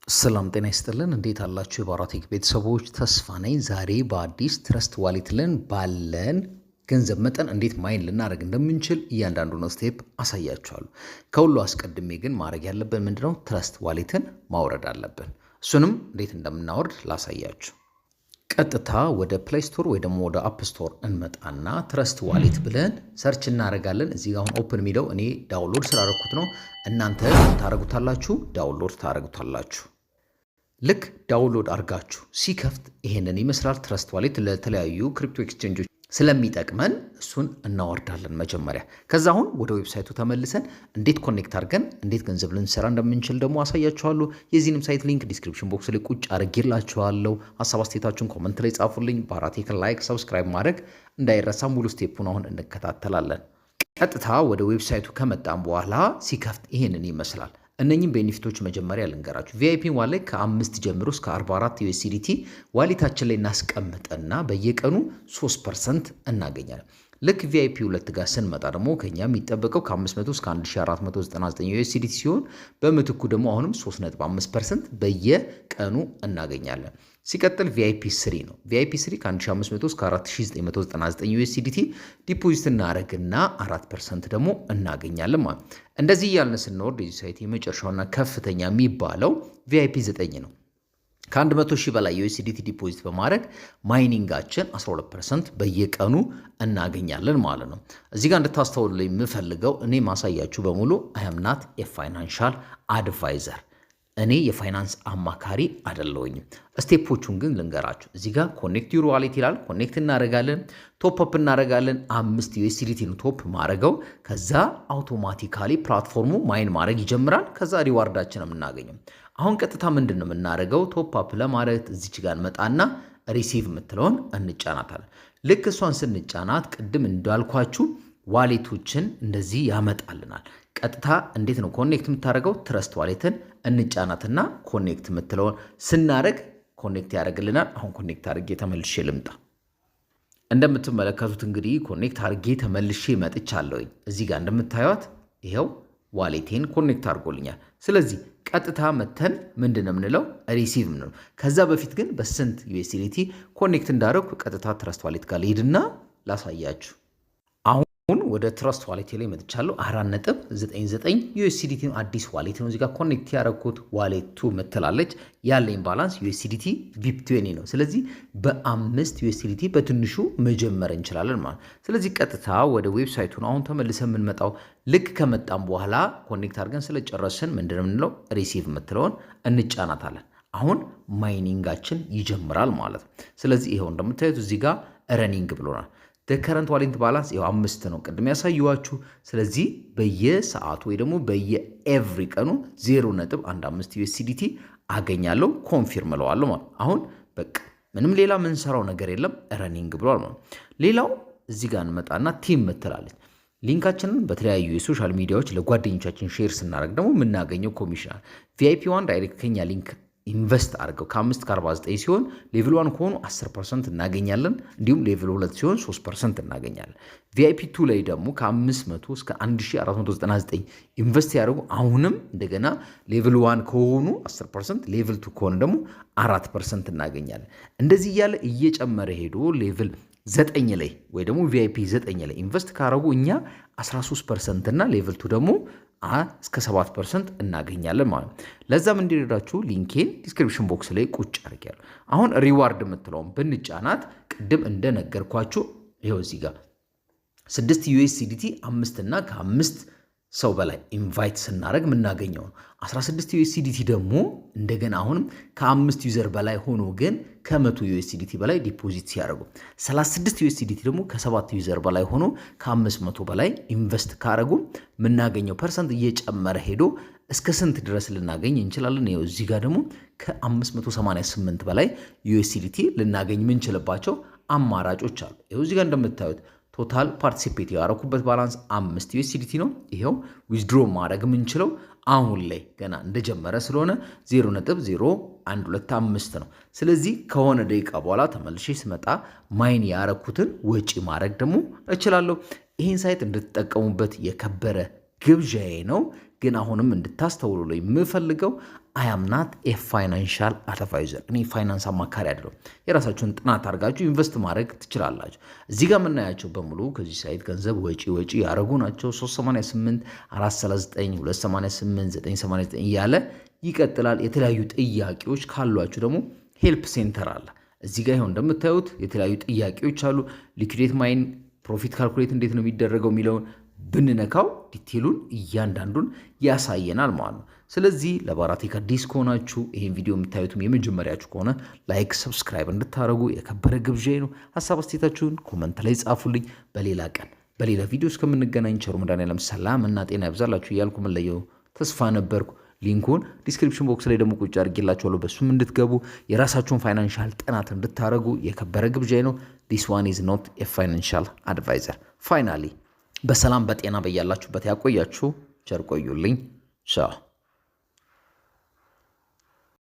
ሰላም ጤና ይስጥልን እንዴት አላችሁ የባራቴክ ቤተሰቦች ተስፋ ነኝ። ዛሬ በአዲስ ትረስት ዋሌት ባለን ገንዘብ መጠን እንዴት ማይን ልናደርግ እንደምንችል እያንዳንዱን ስቴፕ አሳያችኋለሁ። ከሁሉ አስቀድሜ ግን ማድረግ ያለብን ምንድነው ትረስት ዋሌትን ማውረድ አለብን። እሱንም እንዴት እንደምናወርድ ላሳያችሁ። ቀጥታ ወደ ፕሌይ ስቶር ወይ ደግሞ ወደ አፕ ስቶር እንመጣና ትረስት ዋሌት ብለን ሰርች እናደርጋለን። እዚህ ጋር አሁን ኦፕን የሚለው እኔ ዳውንሎድ ስላደረኩት ነው። እናንተ ታደርጉታላችሁ፣ ዳውንሎድ ታደርጉታላችሁ። ልክ ዳውንሎድ አድርጋችሁ ሲከፍት ይሄንን ይመስላል። ትረስት ዋሌት ለተለያዩ ክሪፕቶ ኤክስቼንጆች ስለሚጠቅመን እሱን እናወርዳለን መጀመሪያ። ከዛ አሁን ወደ ዌብሳይቱ ተመልሰን እንዴት ኮኔክት አድርገን እንዴት ገንዘብ ልንሰራ እንደምንችል ደግሞ አሳያችኋለሁ። የዚህንም ሳይት ሊንክ ዲስክሪፕሽን ቦክስ ላይ ቁጭ አድርጌላችኋለሁ። ሀሳብ አስተያየታችሁን ኮመንት ላይ ጻፉልኝ። ባራቴክን ላይክ ሰብስክራይብ ማድረግ እንዳይረሳ። ሙሉ ስቴፑን አሁን እንከታተላለን። ቀጥታ ወደ ዌብሳይቱ ከመጣን በኋላ ሲከፍት ይሄንን ይመስላል። እነኚህም ቤኔፊቶች መጀመሪያ ልንገራችሁ። ቪአይፒ ዋሌት ከ5 ጀምሮ እስከ 44 ዩኤስዲቲ ዋሌታችን ላይ እናስቀምጠና በየቀኑ 3% እናገኛለን። ልክ ቪአይፒ 2 ጋር ስንመጣ ደግሞ ከኛ የሚጠበቀው ከ500 እስከ 1499 ዩኤስዲቲ ሲሆን በምትኩ ደግሞ አሁንም 3.5% በየቀኑ እናገኛለን። ሲቀጥል ቪአይፒ 3 ነው። ቪአይፒ 3 ከ1500 እስከ 4999 ዩኤስዲቲ ዲፖዚት እናደርግና 4% ደግሞ እናገኛለን ማለት። እንደዚህ እያልን ስንወርድ የዚህ ሳይት የመጨረሻውና ከፍተኛ የሚባለው ቪአይፒ 9 ነው። ከ100 ሺህ በላይ ዩኤስዲቲ ዲፖዚት በማድረግ ማይኒንጋችን 12% በየቀኑ እናገኛለን ማለት ነው። እዚህ ጋር እንድታስተውሉ የምፈልገው እኔ ማሳያችሁ በሙሉ አይ አም ናት የፋይናንሻል አድቫይዘር፣ እኔ የፋይናንስ አማካሪ አይደለሁኝም። ስቴፖቹን ግን ልንገራችሁ። እዚህ ጋር ኮኔክት ዩር ዋሌት ይላል። ኮኔክት እናደርጋለን፣ ቶፕ አፕ እናደርጋለን። 5 ዩኤስዲቲ ነው ቶፕ ማድረገው። ከዛ አውቶማቲካሊ ፕላትፎርሙ ማይን ማድረግ ይጀምራል። ከዛ ሪዋርዳችን የምናገኘው አሁን ቀጥታ ምንድን ነው የምናደርገው? ቶፕ አፕ ለማድረግ እዚች ጋር እንመጣና ሪሲቭ የምትለውን እንጫናታለን። ልክ እሷን ስንጫናት ቅድም እንዳልኳችሁ ዋሌቶችን እንደዚህ ያመጣልናል። ቀጥታ እንዴት ነው ኮኔክት የምታደርገው? ትረስት ዋሌትን እንጫናትና ኮኔክት የምትለውን ስናደርግ ኮኔክት ያደርግልናል። አሁን ኮኔክት አድርጌ ተመልሼ ልምጣ። እንደምትመለከቱት እንግዲህ ኮኔክት አድርጌ ተመልሼ መጥቻለሁኝ። እዚህ ጋር እንደምታዩት ይኸው ዋሌቴን ኮኔክት አድርጎልኛል። ስለዚህ ቀጥታ መተን ምንድነው የምንለው? ሪሲቭ ነው። ከዛ በፊት ግን በስንት ዩኤስዲቲ ኮኔክት እንዳደረኩ ቀጥታ ትረስት ዋሌት ጋር ልሄድና ላሳያችሁ። አሁን ወደ ትረስት ዋሌት ላይ መጥቻለሁ። 4.99 ዩኤስዲቲ አዲስ ዋሌት ነው። እዚህ ጋር ኮኔክት ያደረኩት ዋሌቱ ምትላለች። ያለኝ ባላንስ ዩኤስዲቲ ቪፕ 20 ነው። ስለዚህ በ5 ዩኤስዲቲ በትንሹ መጀመር እንችላለን ማለት። ስለዚህ ቀጥታ ወደ ዌብሳይቱ ነው አሁን ተመልሰን የምንመጣው። ልክ ከመጣም በኋላ ኮኔክት አድርገን ስለጨረስን ምንድነው የምንለው? ሪሲቭ የምትለውን እንጫናታለን። አሁን ማይኒንጋችን ይጀምራል ማለት ነው። ስለዚህ ይሄው እንደምታዩት እዚህ ጋር ረኒንግ ብሎናል። ከረንት ዋሌት ባላንስ ይኸው 5 ነው ቅድም ያሳየኋችሁ። ስለዚህ በየሰዓቱ ወይ ደግሞ በየኤቭሪ ቀኑ 0.15 ዩኤስዲቲ አገኛለሁ። ኮንፊርም እለዋለሁ ማለት። አሁን በቃ ምንም ሌላ የምንሰራው ነገር የለም፣ ረኒንግ ብሏል ማለት። ሌላው እዚህ ጋር እንመጣና ቲም ምትላለች። ሊንካችንን በተለያዩ የሶሻል ሚዲያዎች ለጓደኞቻችን ሼር ስናደርግ ደግሞ የምናገኘው ኮሚሽናል። ቪአይፒ 1 ዳይሬክት ከኛ ሊንክ ኢንቨስት አድርገው ከ5 እስከ 49 ሲሆን ሌቭል 1 ከሆኑ 10% እናገኛለን። እንዲሁም ሌቭል 2 ሲሆን 3% እናገኛለን። ቪአይፒ 2 ላይ ደግሞ ከ500 እስከ 1499 ኢንቨስት ያደርጉ አሁንም እንደገና ሌቭል 1 ከሆኑ 10%፣ ሌቭል 2 ከሆነ ደግሞ 4% እናገኛለን። እንደዚህ እያለ እየጨመረ ሄዶ ሌቭል 9 ላይ ወይ ደግሞ ቪአይፒ 9 ላይ ኢንቨስት ካደረጉ እኛ 13% እና ሌቭል 2 ደግሞ እስከ 7% እናገኛለን ማለት ነው። ለዛም እንዲረዳችሁ ሊንኬን ዲስክሪፕሽን ቦክስ ላይ ቁጭ አድርጌያለሁ። አሁን ሪዋርድ የምትለውን ብንጫናት ቅድም እንደነገርኳችሁ ይኸው እዚህ ጋር 6 ዩኤስዲቲ 5 እና ከ5 ሰው በላይ ኢንቫይት ስናደርግ የምናገኘው ነው። 16 ዩኤስዲቲ ደግሞ እንደገና አሁንም ከ5 ዩዘር በላይ ሆኖ ግን ከ100 ዩኤስዲቲ በላይ ዲፖዚት ሲያደርጉ፣ 36 ዩኤስዲቲ ደግሞ ከ7 ዩዘር በላይ ሆኖ ከ500 በላይ ኢንቨስት ካደረጉ የምናገኘው ፐርሰንት እየጨመረ ሄዶ እስከ ስንት ድረስ ልናገኝ እንችላለን? ይኸው እዚህ ጋር ደግሞ ከ588 በላይ ዩኤስዲቲ ልናገኝ የምንችልባቸው አማራጮች አሉ። ይኸው እዚህ ጋር እንደምታዩት ቶታል ፓርቲሲፔት ያደረኩበት ባላንስ 5 ዩኤስዲቲ ነው። ይሄው ዊዝድሮ ማድረግ የምንችለው አሁን ላይ ገና እንደጀመረ ስለሆነ 0.0125 ነው። ስለዚህ ከሆነ ደቂቃ በኋላ ተመልሼ ስመጣ ማይን ያረኩትን ወጪ ማድረግ ደግሞ እችላለሁ። ይህን ሳይት እንድትጠቀሙበት የከበረ ግብዣዬ ነው። ግን አሁንም እንድታስተውሉ ላይ የምፈልገው አይ አም ናት ኤ ፋይናንሻል አድቫይዘር። እኔ ፋይናንስ አማካሪ አይደለሁም። የራሳችሁን ጥናት አድርጋችሁ ኢንቨስት ማድረግ ትችላላችሁ። እዚህ ጋር የምናያቸው በሙሉ ከዚህ ሳይት ገንዘብ ወጪ ያደረጉ ናቸው። 388 439 288 989 እያለ ይቀጥላል። የተለያዩ ጥያቄዎች ካሏችሁ ደግሞ ሄልፕ ሴንተር አለ። እዚህ ጋር ይኸው እንደምታዩት የተለያዩ ጥያቄዎች አሉ። ሊኩዴት ማይን ፕሮፊት ካልኩሌት እንዴት ነው የሚደረገው የሚለውን ብንነካው ዲቴሉን እያንዳንዱን ያሳየናል ማለት ነው። ስለዚህ ለባራቴክ አዲስ ከሆናችሁ ይህን ቪዲዮ የምታዩትም የመጀመሪያችሁ ከሆነ ላይክ፣ ሰብስክራይብ እንድታደርጉ የከበረ ግብዣዬ ነው። ሀሳብ አስተያየታችሁን ኮመንት ላይ ጻፉልኝ። በሌላ ቀን በሌላ ቪዲዮ እስከምንገናኝ ቸሩ መድኃኔዓለም ሰላም እና ጤና ያብዛላችሁ እያልኩ መለየው ተስፋ ነበርኩ። ሊንኩን ዲስክሪፕሽን ቦክስ ላይ ደግሞ ቁጭ አድርጌላችኋለሁ። በሱም እንድትገቡ የራሳችሁን ፋይናንሻል ጥናት እንድታደርጉ የከበረ ግብዣዬ ነው። ዲስ ዋን ኢዝ ኖት ኤ ፋይናንሻል አድቫይዘር። ፋይናሊ በሰላም በጤና በያላችሁበት ያቆያችሁ። ቸር ቆዩልኝ። ቻው